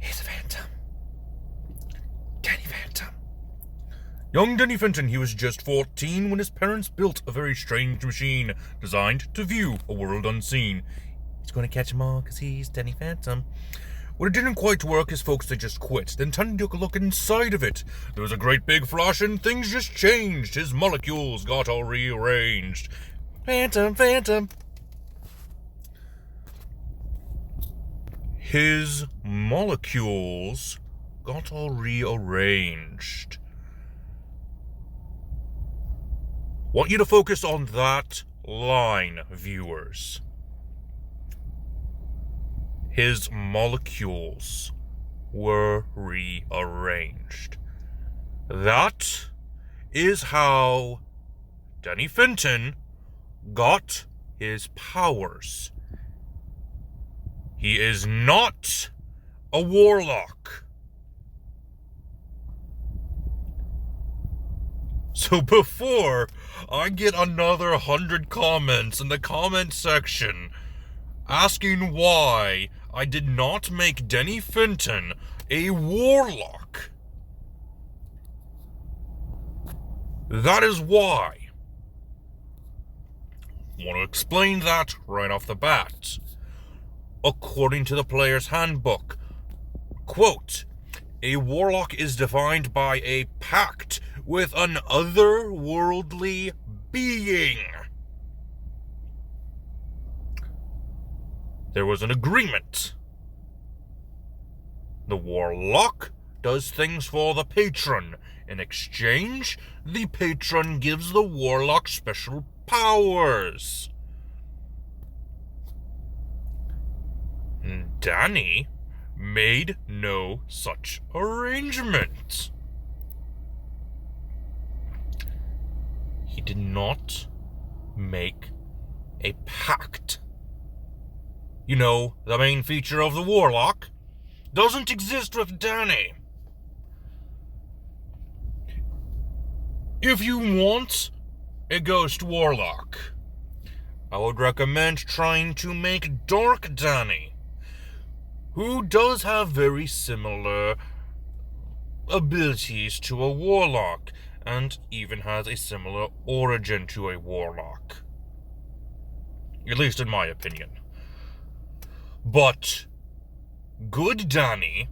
He's a Phantom. Danny Phantom. Young Danny Fenton, he was just 14 when his parents built a very strange machine designed to view a world unseen. He's going to catch them all because he's Danny Phantom. When it didn't quite work, his folks, they just quit. Then Danny took a look inside of it. There was a great big flash and things just changed. His molecules got all rearranged. Phantom, Phantom. His molecules got all rearranged. Want you to focus on that line, viewers. His molecules were rearranged. That is how Danny Fenton got his powers. He is not a warlock. So before I get another 100 comments in the comment section asking why I did not make Danny Fenton a warlock, that is why. I want to explain that right off the bat. According to the player's handbook, quote, a warlock is defined by a pact with an otherworldly being. There was an agreement. The warlock does things for the patron. In exchange, the patron gives the warlock special powers. Danny made no such arrangement. He did not make a pact. You know, the main feature of the warlock doesn't exist with Danny. If you want a ghost warlock, I would recommend trying to make Dark Danny, who does have very similar abilities to a warlock, and even has a similar origin to a warlock. At least in my opinion. But good Danny,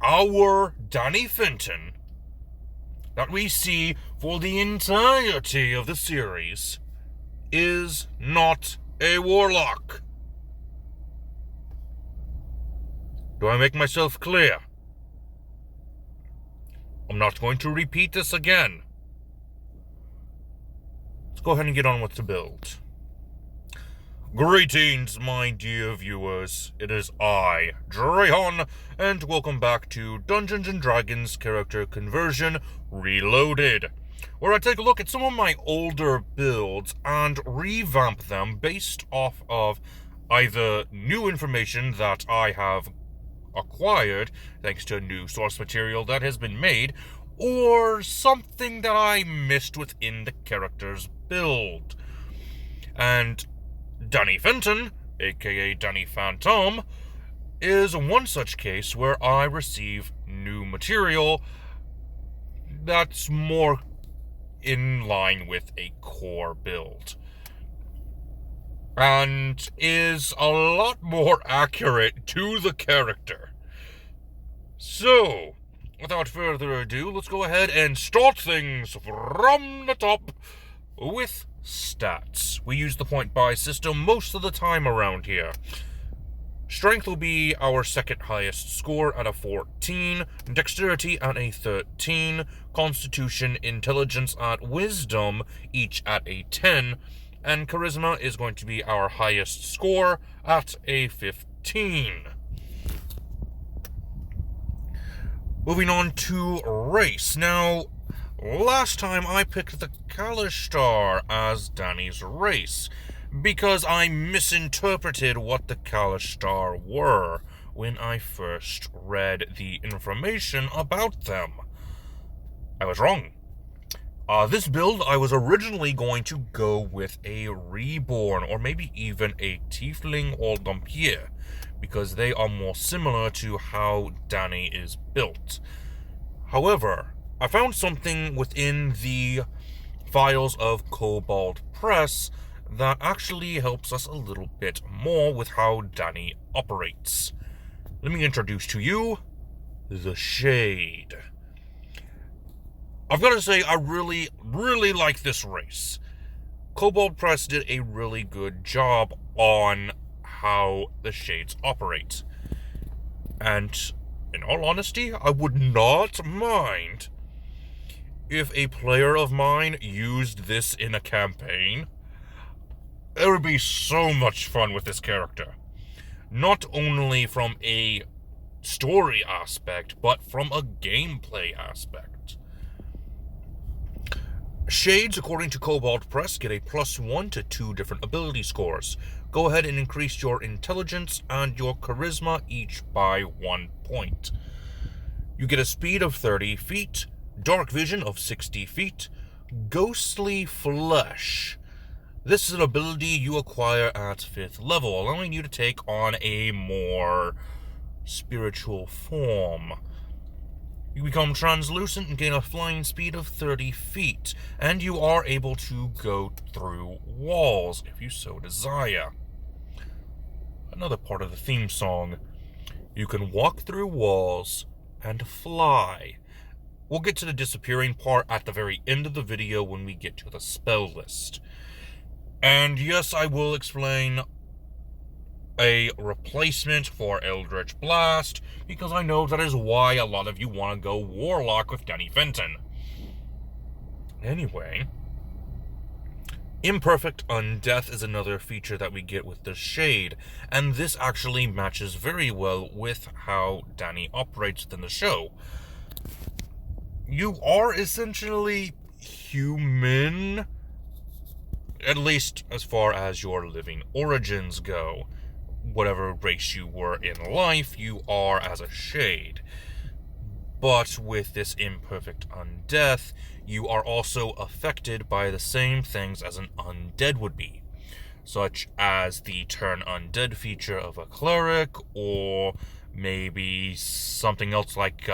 our Danny Fenton, that we see for the entirety of the series, is not a warlock. Do I make myself clear? I'm not going to repeat this again. Let's go ahead and get on with the build. Greetings, my dear viewers. It is I, Drayon, and welcome back to Dungeons & Dragons Character Conversion Reloaded, where I take a look at some of my older builds and revamp them based off of either new information that I have acquired thanks to new source material that has been made, or something that I missed within the character's build. And Danny Fenton, aka Danny Phantom, is one such case where I receive new material that's more in line with a core build, and is a lot more accurate to the character. So, without further ado, let's go ahead and start things from the top with stats. We use the point buy system most of the time around here. Strength will be our second highest score at a 14, Dexterity at a 13, Constitution, Intelligence, at Wisdom, each at a 10, and Charisma is going to be our highest score at a 15. Moving on to race. Now, last time I picked the Kalishtar as Danny's race, because I misinterpreted what the Kalishtar were when I first read the information about them. I was wrong. This build, I was originally going to go with a Reborn, or maybe even a Tiefling or Dampier, because they are more similar to how Danny is built. However, I found something within the files of Cobalt Press that actually helps us a little bit more with how Danny operates. Let me introduce to you the Shade. I've got to say, I really, really like this race. Cobalt Press did a really good job on how the Shades operate. And, in all honesty, I would not mind if a player of mine used this in a campaign. It would be so much fun with this character. Not only from a story aspect, but from a gameplay aspect. Shades, according to Cobalt Press, get a +1 to 2 different ability scores. Go ahead and increase your intelligence and your charisma each by 1 point. You get a speed of 30 feet, dark vision of 60 feet, ghostly flesh. This is an ability you acquire at 5th level, allowing you to take on a more spiritual form. You become translucent and gain a flying speed of 30 feet, and you are able to go through walls if you so desire. Another part of the theme song. You can walk through walls and fly. We'll get to the disappearing part at the very end of the video when we get to the spell list. And yes, I will explain a replacement for Eldritch Blast, because I know that is why a lot of you want to go Warlock with Danny Fenton. Anyway, Imperfect Undeath is another feature that we get with the Shade, and this actually matches very well with how Danny operates within the show. You are essentially human, at least as far as your living origins go. Whatever race you were in life, you are as a Shade. But with this Imperfect Undeath, you are also affected by the same things as an undead would be, such as the Turn Undead feature of a Cleric, or maybe something else like,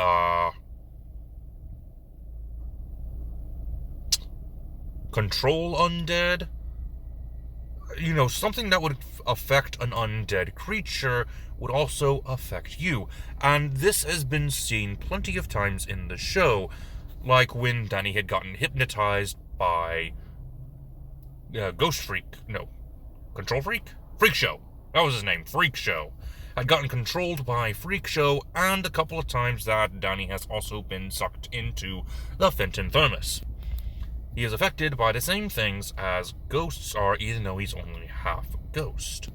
Control Undead. You know, something that would affect an undead creature would also affect you. And this has been seen plenty of times in the show, like when Danny had gotten hypnotized by Control Freak? Freak Show. That was his name, Freak Show. Had gotten controlled by Freak Show, and a couple of times that Danny has also been sucked into the Fenton Thermos. He is affected by the same things as ghosts are, even though he's only half ghost.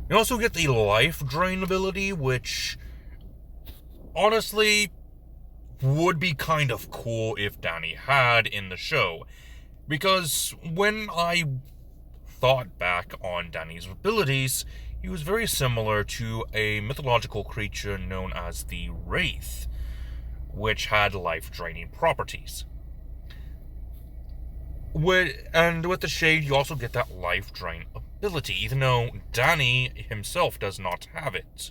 You also get the Life Drain ability, which honestly would be kind of cool if Danny had in the show. Because when I thought back on Danny's abilities, he was very similar to a mythological creature known as the Wraith, which had life-draining properties. And with the Shade, you also get that life drain ability, even though Danny himself does not have it.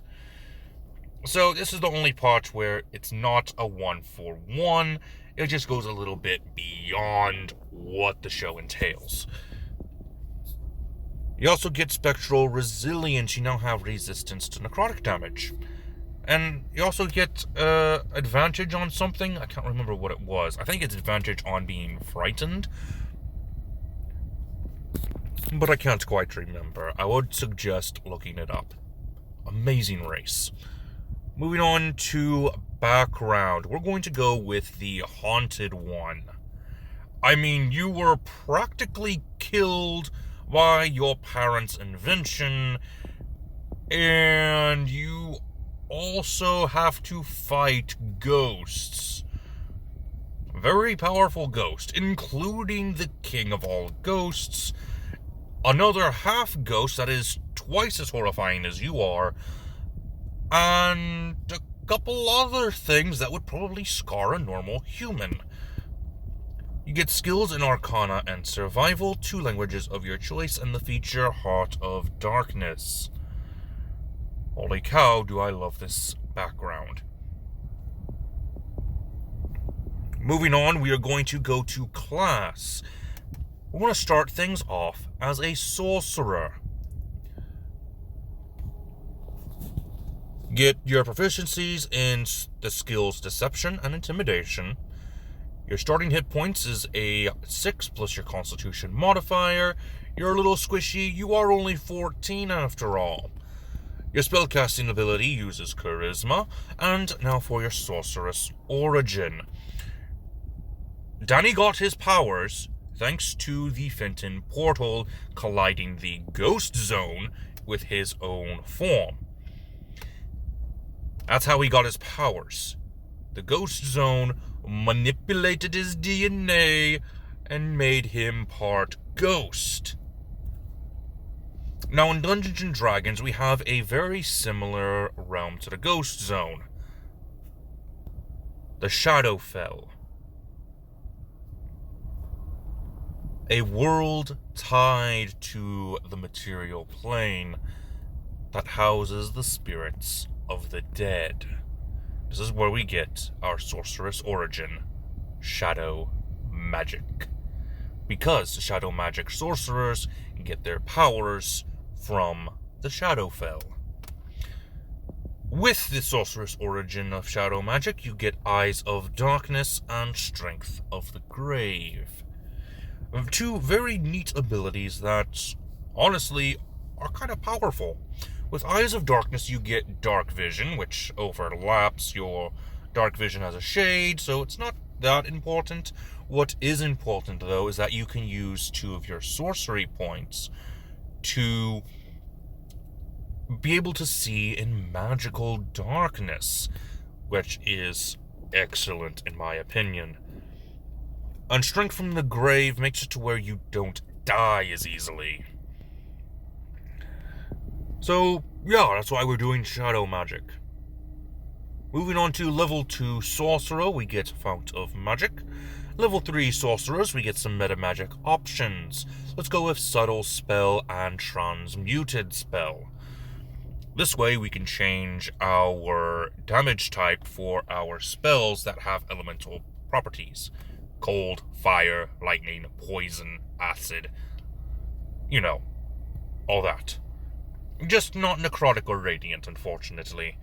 So this is the only part where it's not a 1-for-1, it just goes a little bit beyond what the show entails. You also get Spectral Resilience. You now have resistance to necrotic damage. And you also get advantage on something. I can't remember what it was. I think it's advantage on being frightened, but I can't quite remember. I would suggest looking it up. Amazing race. Moving on to background. We're going to go with the Haunted One. I mean, you were practically killed by your parents' invention, and you also have to fight ghosts. Very powerful ghost, including the king of all ghosts, another half ghost that is twice as horrifying as you are, and a couple other things that would probably scar a normal human. You get skills in Arcana and Survival, 2 languages of your choice, and the feature Heart of Darkness. Holy cow, do I love this background. Moving on, we are going to go to class. We're going to start things off as a Sorcerer. Get your proficiencies in the skills Deception and Intimidation. Your starting hit points is a 6 plus your Constitution modifier. You're a little squishy, you are only 14 after all. Your spellcasting ability uses Charisma. And now for your Sorceress Origin. Danny got his powers thanks to the Fenton portal colliding the Ghost Zone with his own form. That's how he got his powers. The Ghost Zone manipulated his DNA and made him part ghost. Now in Dungeons & Dragons, we have a very similar realm to the Ghost Zone. The Shadowfell. A world tied to the material plane that houses the spirits of the dead. This is where we get our Sorceress Origin, Shadow Magic. Because Shadow Magic sorcerers get their powers from the Shadowfell. With the Sorceress Origin of Shadow Magic, you get Eyes of Darkness and Strength of the Grave. 2 very neat abilities that, honestly, are kind of powerful. With Eyes of Darkness, you get Dark Vision, which overlaps your Dark Vision as a shade, so it's not that important. What is important, though, is that you can use 2 of your sorcery points to be able to see in magical darkness, which is excellent in my opinion. And Strength from the Grave makes it to where you don't die as easily. So, yeah, that's why we're doing Shadow Magic. Moving on to Level 2 Sorcerer, we get Fount of Magic. Level 3 Sorcerers, we get some meta magic options. Let's go with Subtle Spell and Transmuted Spell. This way we can change our damage type for our spells that have elemental properties. Cold, fire, lightning, poison, acid. You know, all that. Just not necrotic or radiant, unfortunately.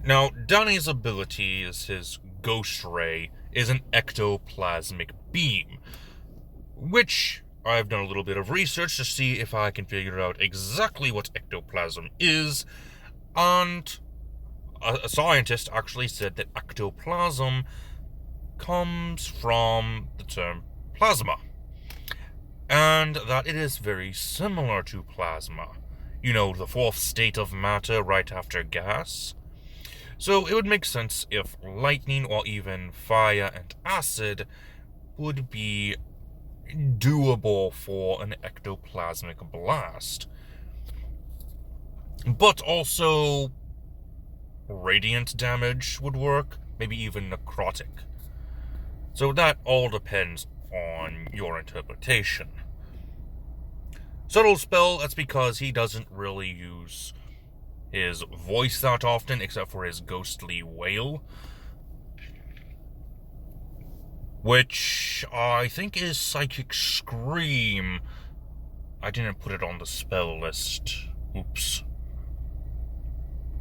Now, Danny's ability is his Ghost Ray is an ectoplasmic beam, which I've done a little bit of research to see if I can figure out exactly what ectoplasm is, and a scientist actually said that ectoplasm comes from the term plasma, and that it is very similar to plasma. You know, the 4th state of matter right after gas. So it would make sense if lightning or even fire and acid would be doable for an ectoplasmic blast. But also radiant damage would work, maybe even necrotic. So that all depends on your interpretation. Subtle Spell, that's because he doesn't really use his voice that often, except for his ghostly wail, which I think is Psychic Scream. I didn't put it on the spell list. Oops.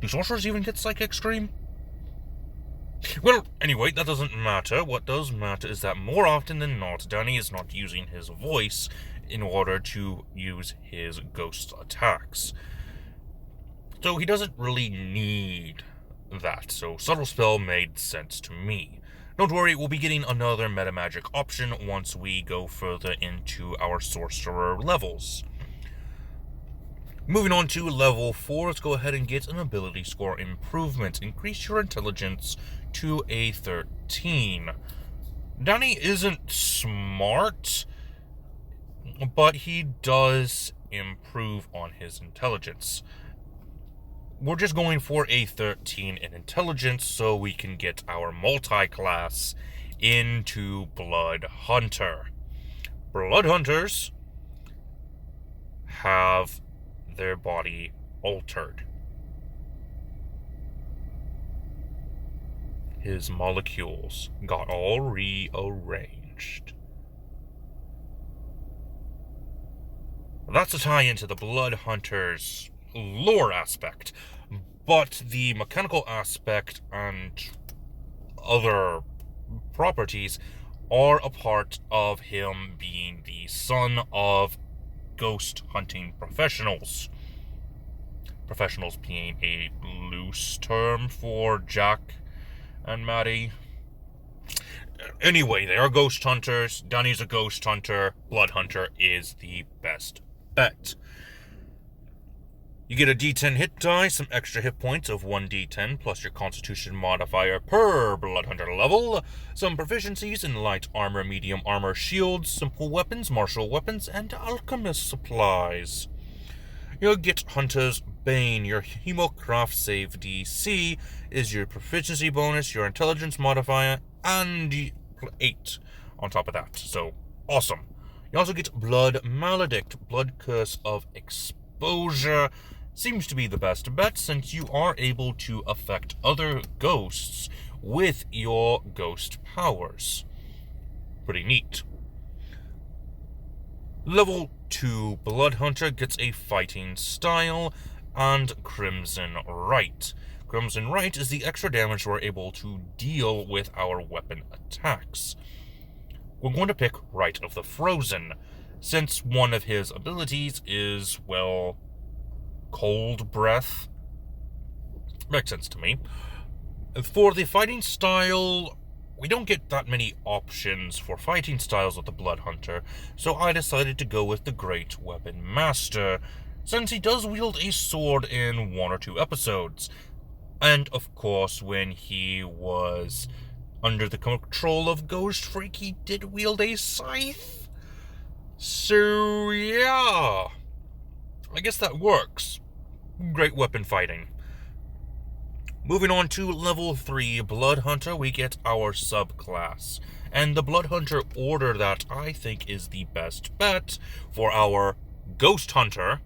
Do sorcerers even get Psychic Scream? Well, anyway, that doesn't matter. What does matter is that more often than not, Danny is not using his voice in order to use his ghost attacks. So he doesn't really need that, so Subtle Spell made sense to me. Don't worry, we'll be getting another meta magic option once we go further into our sorcerer levels. Moving on to level 4, let's go ahead and get an ability score improvement. Increase your intelligence to a 13. Danny isn't smart, but he does improve on his intelligence. We're just going for a 13 in intelligence so we can get our multi-class into Blood Hunter. Blood Hunters have their body altered. His molecules got all rearranged. That's a tie into the Blood Hunters lore aspect, but the mechanical aspect and other properties are a part of him being the son of ghost hunting professionals. Professionals being a loose term for Jack and Maddie. Anyway, they are ghost hunters. Danny's a ghost hunter. Blood Hunter is the best bet. You get a D10 hit die, some extra hit points of 1d10, plus your constitution modifier per Blood Hunter level, some proficiencies in light armor, medium armor, shields, simple weapons, martial weapons, and alchemist supplies. You'll get Hunter's Bane. Your Hemocraft save DC is your proficiency bonus, your intelligence modifier, and 8 on top of that. So, awesome. You also get Blood Maledict, Blood Curse of Exposure. Seems to be the best bet since you are able to affect other ghosts with your ghost powers. Pretty neat. Level 2 Blood Hunter gets a fighting style and Crimson Right. Crimson Right is the extra damage we're able to deal with our weapon attacks. We're going to pick Rite of the Frozen, since one of his abilities is, well, cold breath. Makes sense to me. For the fighting style, we don't get that many options for fighting styles with the Blood Hunter, so I decided to go with the Great Weapon Master, since he does wield a sword in 1 or 2 episodes. And, of course, when he was under the control of Ghost Freak, he did wield a scythe. So, yeah. I guess that works. Great weapon fighting. Moving on to level 3 Blood Hunter, we get our subclass. And the Blood Hunter order that I think is the best bet for our Ghost Hunter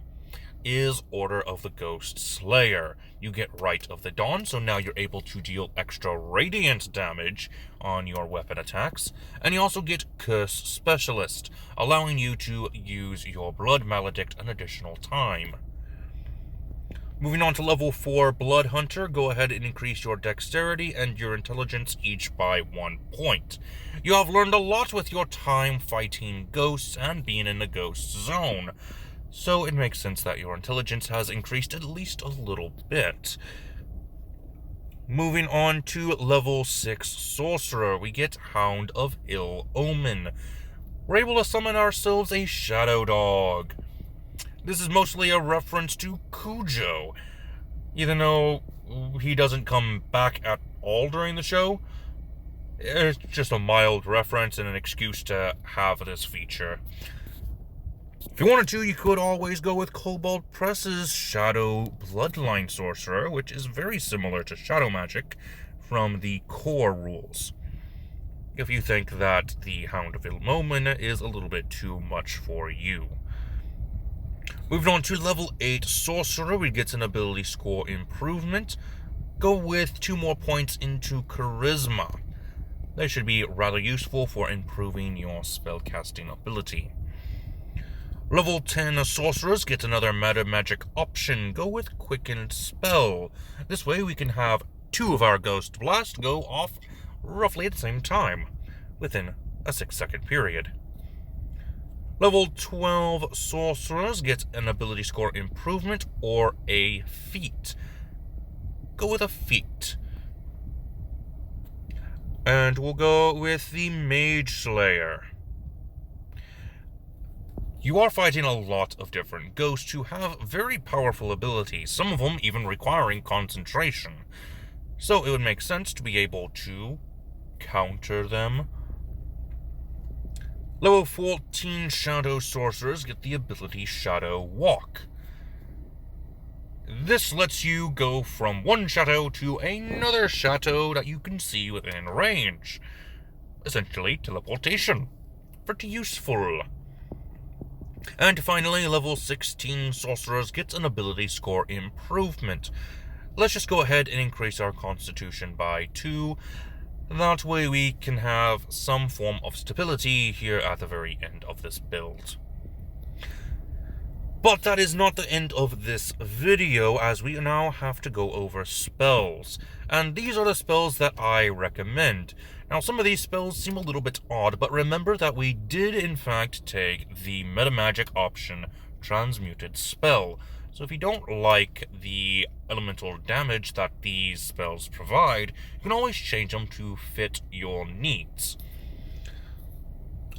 is Order of the Ghost Slayer. You get Rite of the Dawn, so now you're able to deal extra radiant damage on your weapon attacks. And you also get Curse Specialist, allowing you to use your Blood Maledict an additional time. Moving on to level 4 Blood Hunter, go ahead and increase your dexterity and your intelligence each by 1 point. You have learned a lot with your time fighting ghosts and being in the ghost zone, so it makes sense that your intelligence has increased at least a little bit. Moving on to level 6 Sorcerer, we get Hound of Ill Omen. We're able to summon ourselves a Shadow Dog. This is mostly a reference to Cujo, even though he doesn't come back at all during the show. It's just a mild reference and an excuse to have this feature. If you wanted to, you could always go with Cobalt Press's Shadow Bloodline Sorcerer, which is very similar to Shadow Magic from the core rules, if you think that the Hound of Ill Omen is a little bit too much for you. Moving on to level 8 Sorcerer, we get an ability score improvement. Go with 2 more points into Charisma. They should be rather useful for improving your spellcasting ability. Level 10 Sorcerers get another meta magic option. Go with Quickened Spell. This way we can have 2 of our Ghost Blast go off roughly at the same time, within a 6-second period. Level 12 Sorcerers get an ability score improvement or a feat. Go with a feat. And we'll go with the Mage Slayer. You are fighting a lot of different ghosts who have very powerful abilities, some of them even requiring concentration. So it would make sense to be able to counter them. Level 14 Shadow Sorcerers get the ability Shadow Walk. This lets you go from one shadow to another shadow that you can see within range. essentially teleportation. Pretty useful. And finally, level 16 Sorcerers gets an ability score improvement. Let's just go ahead and increase our Constitution by 2. That way we can have some form of stability here at the very end of this build. But that is not the end of this video, as we now have to go over spells. And these are the spells that I recommend. Now, some of these spells seem a little bit odd, but remember that we did in fact take the metamagic option, Transmuted Spell. So if you don't like the elemental damage that these spells provide, you can always change them to fit your needs.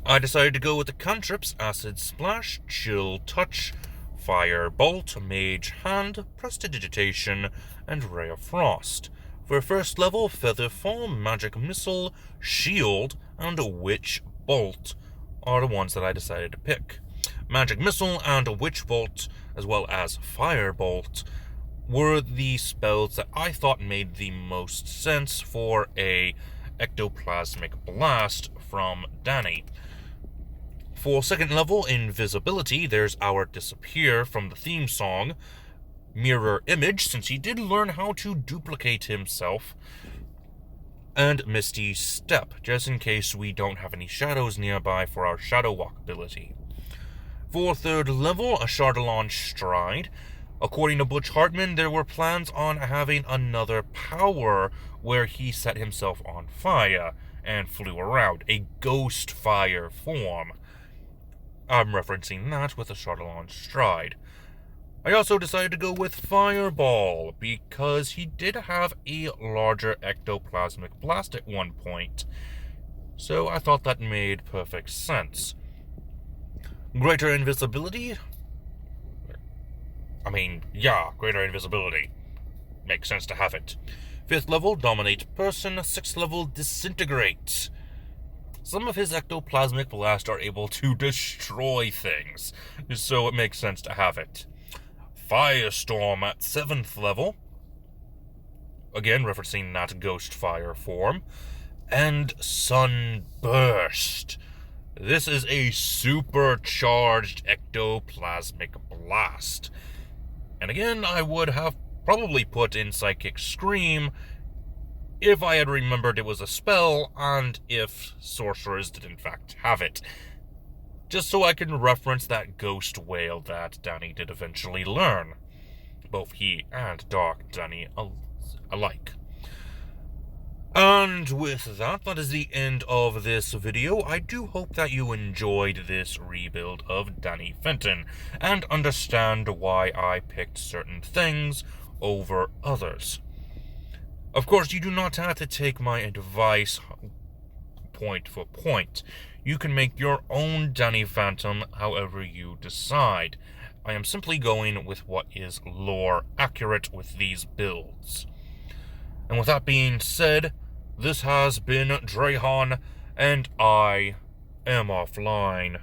I decided to go with the cantrips Acid Splash, Chill Touch, Fire Bolt, Mage Hand, Prestidigitation, and Ray of Frost. For first level, Feather Fall, Magic Missile, Shield, and Witch Bolt are the ones that I decided to pick. Magic Missile and Witch Bolt, as well as Fire Bolt, were the spells that I thought made the most sense for a Ectoplasmic Blast from Danny. For second level, Invisibility, there's our Disappear from the theme song, Mirror Image, since he did learn how to duplicate himself, and Misty Step, just in case we don't have any shadows nearby for our Shadow Walk ability. For third level, a Chardalon Stride. According to Butch Hartman, there were plans on having another power where he set himself on fire and flew around, a ghost fire form. I'm referencing that with a Chardalon Stride. I also decided to go with Fireball, because he did have a larger ectoplasmic blast at one point, so I thought that made perfect sense. Greater Invisibility? Greater Invisibility. Makes sense to have it. 5th level, Dominate Person. 6th level, Disintegrate. Some of his ectoplasmic blasts are able to destroy things, so it makes sense to have it. Firestorm at 7th level. Again, referencing that ghost fire form. And Sunburst. This is a supercharged ectoplasmic blast. And again, I would have probably put in Psychic Scream if I had remembered it was a spell, and if Sorcerers did in fact have it. Just so I can reference that ghost wail that Danny did eventually learn. Both he and Dark Danny alike. And with that, that is the end of this video. I do hope that you enjoyed this rebuild of Danny Fenton, and understand why I picked certain things over others. Of course, you do not have to take my advice point for point. You can make your own Danny Phantom however you decide. I am simply going with what is lore accurate with these builds. And with that being said, this has been Drayhan, and I am offline.